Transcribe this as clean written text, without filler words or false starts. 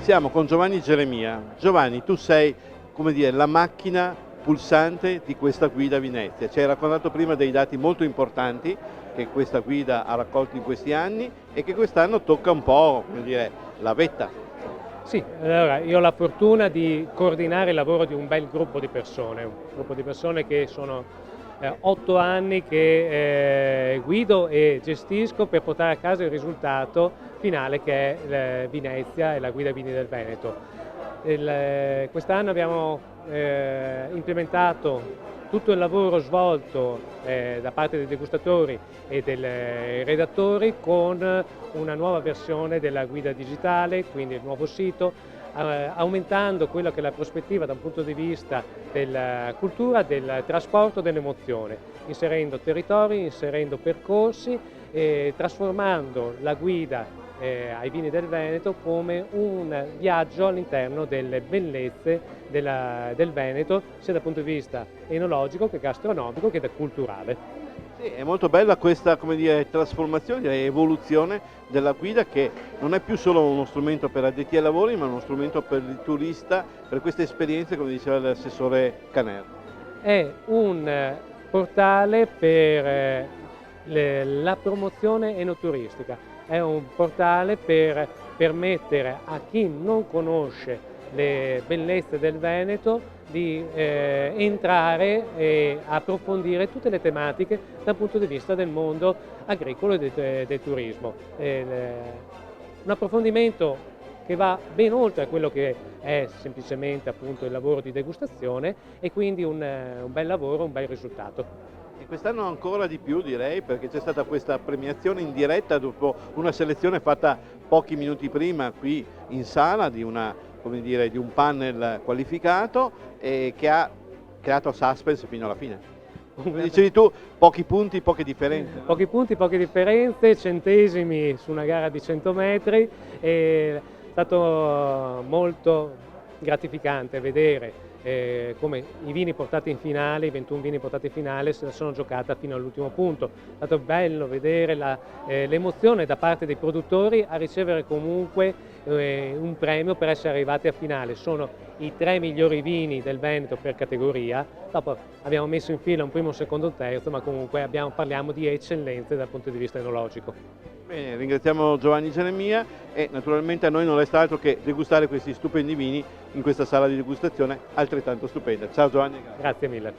Siamo con Giovanni Geremia. Giovanni, tu sei, come dire, la macchina pulsante di questa guida Venezia. Ci hai raccontato prima dei dati molto importanti che questa guida ha raccolto in questi anni e che quest'anno tocca un po', come dire, la vetta. Sì, allora io ho la fortuna di coordinare il lavoro di un bel gruppo di persone, un gruppo di persone che sono 8 anni che guido e gestisco per portare a casa il risultato finale che è Venezia e la guida vini del Veneto. Quest'anno abbiamo implementato tutto il lavoro svolto da parte dei degustatori e dei redattori con una nuova versione della guida digitale, quindi il nuovo sito, aumentando quella che è la prospettiva da un punto di vista della cultura, del trasporto, dell'emozione, inserendo territori, inserendo percorsi e trasformando la guida ai vini del Veneto come un viaggio all'interno delle bellezze del Veneto, sia dal punto di vista enologico che gastronomico che culturale. Sì, è molto bella questa, come dire, trasformazione, direi evoluzione della guida che non è più solo uno strumento per addetti ai lavori, ma uno strumento per il turista, per queste esperienze, come diceva l'assessore Caner. È un portale per la promozione enoturistica, è un portale per permettere a chi non conosce le bellezze del Veneto di entrare e approfondire tutte le tematiche dal punto di vista del mondo agricolo e del turismo. Un approfondimento che va ben oltre a quello che è semplicemente appunto il lavoro di degustazione e quindi un bel lavoro, un bel risultato. E quest'anno ancora di più direi perché c'è stata questa premiazione in diretta dopo una selezione fatta pochi minuti prima qui in sala di come dire, di un panel qualificato e che ha creato suspense fino alla fine. Come dicevi tu, pochi punti, poche differenze. Pochi punti, poche differenze, centesimi su una gara di 100 metri, è stato molto gratificante vedere come i vini portati in finale, i 21 vini portati in finale, se la sono giocata fino all'ultimo punto. È stato bello vedere l'emozione da parte dei produttori a ricevere comunque un premio per essere arrivati a finale. Sono i 3 migliori vini del Veneto per categoria, dopo abbiamo messo in fila un primo, un secondo, un terzo, ma comunque parliamo di eccellenze dal punto di vista enologico. Bene, ringraziamo Giovanni Geremia e naturalmente a noi non resta altro che degustare questi stupendi vini in questa sala di degustazione altrettanto stupenda. Ciao Giovanni. Grazie mille.